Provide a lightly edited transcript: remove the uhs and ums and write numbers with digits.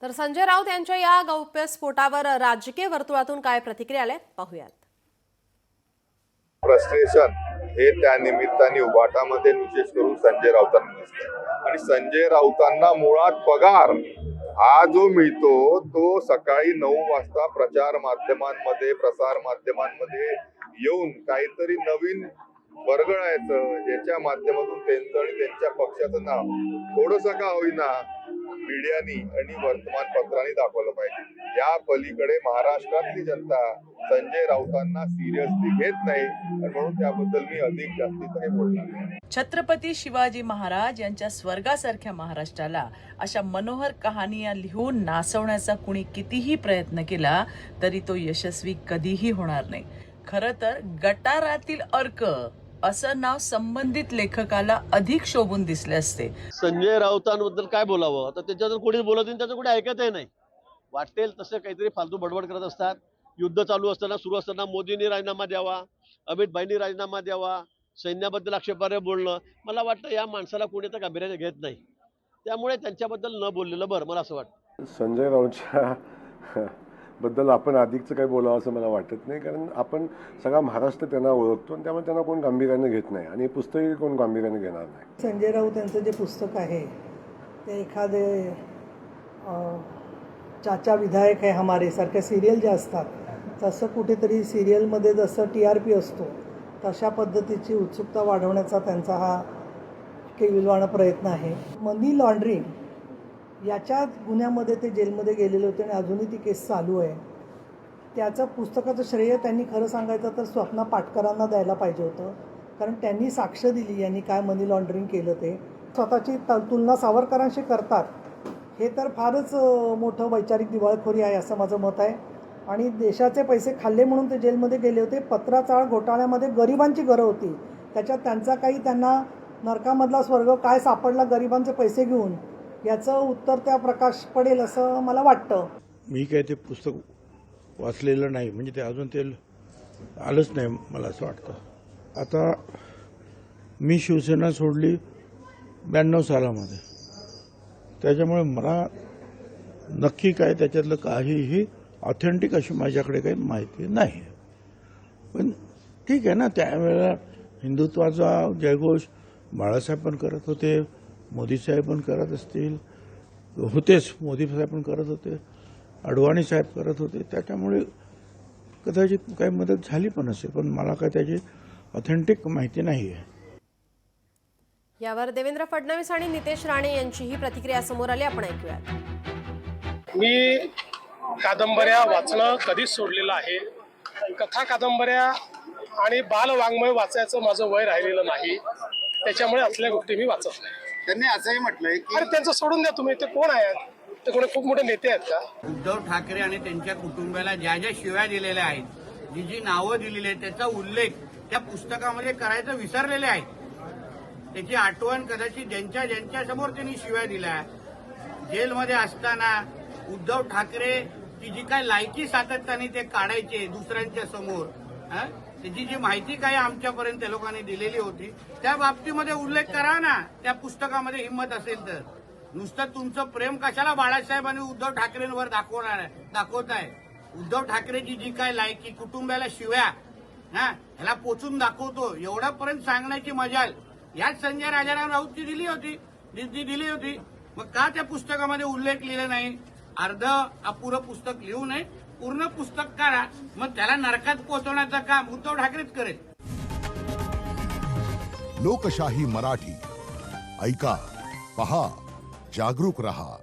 तर संजय राऊत यांच्या या गौप्यस्फोटावर राजकीय वर्तुळातून काय प्रतिक्रिया आल्या पाहूयात. फ्रस्ट्रेशन हे त्या निमित्ताने उभाटामध्ये विशेष करून संजय राऊतांना दिसतं आणि संजय राऊतांना मुळात पगार हा जो मिळतो तो सकाळी 9 वाजता प्रचार माध्यमांमध्ये प्रसार माध्यमांमध्ये येऊन काहीतरी नवीन बरगळायचं ज्याच्या माध्यमातून त्यांचं आणि त्यांच्या पक्षाचं नाव थोडंसं का होईना मीडियानी आणि वर्तमानपत्रांनी दाखवलं पाहिजे. या पलीकडे महाराष्ट्रातली जनता संजय राऊतांना सिरियसली घेत नाही आणि म्हणून त्याबद्दल मी अधिक जास्तीत काही बोलणार नाही. छत्रपती शिवाजी महाराज यांच्या स्वर्गासारख्या महाराष्ट्राला अशा मनोहर कहाण्या लिहून नाचवण्याचा कुणी कितीही प्रयत्न केला तरी तो यशस्वी कधीही होणार नाही. खरं तर गटारातील अर्क असं नाव संबंधित लेखकाला अधिक शोभून दिसले असते. संजय राऊतांबद्दल काय बोलावं, आता त्याच्यावर कोणीच बोलत नाही, त्याचं कोणी ऐकतही नाही. वाटेल तसं काहीतरी फालतू बडबड करत असतात. युद्ध चालू असताना सुरू असताना मोदींनी राजीनामा द्यावा, अमित भाईंनी राजीनामा द्यावा, सैन्याबद्दल आक्षेपार्ह बोलणं, मला वाटतं या माणसाला कोणी तर गांभीर्याने घेत नाही. त्यामुळे त्यांच्याबद्दल न बोललेलं बरं मला असं वाटतं. संजय राऊतच्या बद्दल आपण अधिकचं काही बोलावं असं मला वाटत नाही, कारण आपण सगळा महाराष्ट्र त्यांना ओळखतो आणि त्यामुळे त्यांना कोण गांभीर्याने घेत नाही आणि पुस्तकही कोण गांभीर्याने घेणार नाही. संजय राऊत यांचं जे पुस्तक आहे ते एखादे चाचा विधायक है हमारे सारख्या सिरियल ज्या असतात तसं कुठेतरी सिरियलमध्ये जसं TRP असतो तशा पद्धतीची उत्सुकता वाढवण्याचा त्यांचा हा केविलवाणा प्रयत्न आहे. मनी लॉन्ड्रिंग याच्या गुन्ह्यामध्ये ते जेलमध्ये गेलेले होते आणि अजूनही ती केस चालू आहे. त्याचं पुस्तकाचं श्रेय त्यांनी खरं सांगायचं तर स्वप्ना पाटकरांना द्यायला पाहिजे होतं, कारण त्यांनी साक्ष दिली यांनी काय मनी लॉन्ड्रिंग केलं ते. स्वतःची तुलना सावरकरांशी करतात हे तर फारच मोठं वैचारिक दिवाळखोरी आहे असं माझं मत आहे. आणि देशाचे पैसे खाल्ले म्हणून ते जेलमध्ये गेले होते. पत्राचाळ घोटाळ्यामध्ये गरिबांची घरं होती, त्याच्यात त्यांचा काही त्यांना नरकामधला स्वर्ग काय सापडला गरिबांचे पैसे घेऊन याचं उत्तर त्या प्रकाश पडेल असं मला वाटतं. मी काय ते पुस्तक वाचलेलं नाही, म्हणजे ते अजून ते आलंच नाही मला असं वाटतं. आता मी शिवसेना सोडली 92 सालामध्ये, त्याच्यामुळे मला नक्की काय त्याच्यातलं काहीही ऑथेंटिक अशी माझ्याकडे काही माहिती नाही. पण ठीक आहे ना, त्यावेळेला हिंदुत्वाचा जयघोष बाळासाहेब पण करत होते, मोदी साहेब पण करत असतील, होतेच मोदी साहेब पण करत होते, अडवाणी साहेब करत होते, त्याच्यामुळे कदाचित काही मदत झाली पण असेल, पण मला काय त्याची ऑथेंटिक माहिती नाही आहे. यावर देवेंद्र फडणवीस आणि नितेश राणे यांचीही प्रतिक्रिया समोर आली, आपण ऐकूयात. मी कादंबऱ्या वाचणं कधीच सोडलेलं आहे. कथा कादंबऱ्या आणि बालवाङ्मय वाचायचं माझं वय राहिलेलं नाही, त्याच्यामुळे असल्या गोष्टी मी वाचत नाही. त्यांनी असंही म्हटलंय की अरे त्यांचं सोडून द्या तुम्ही, ते कोण आहेत? ते कोणी खूप मोठे नेते आहेत का? उद्धव ठाकरे आणि त्यांच्या कुटुंबाला ज्या ज्या शिव्या दिलेल्या आहेत, जी जी नावं दिलेली आहेत त्याचा उल्लेख त्या पुस्तकामध्ये करायचं विसरलेले आहेत. त्याची आठवण कदाचित ज्यांच्या ज्यांच्या समोर त्यांनी शिव्या दिल्या, जेलमध्ये असताना उद्धव ठाकरे ती जी काय लायकी सातत्याने ते काढायचे दुसऱ्यांच्या समोर, त्याची जी माहिती काय आमच्यापर्यंत त्या लोकांनी दिलेली होती त्या बाबतीमध्ये उल्लेख करा ना त्या पुस्तकामध्ये हिंमत असेल तर. नुसतं तुमचं प्रेम कशाला बाळासाहेब आणि उद्धव ठाकरेंवर दाखवताय. उद्धव ठाकरेची जी काय लायकी, कुटुंबाला शिव्या ह्याला पोचून दाखवतो एवढ्यापर्यंत सांगण्याची मजाल याच संजय राजाराम राऊतची दिली होती. मग का त्या पुस्तकामध्ये उल्लेख लिहिले नाही? अर्ध अपुरं पुस्तक लिहू नये, पूर्ण पुस्तक करा, मग त्याला नरकात पोहोचवण्याचं काम उद्धव ठाकरेच करेल. लोकशाही मराठी ऐका, पहा, जागरूक रहा.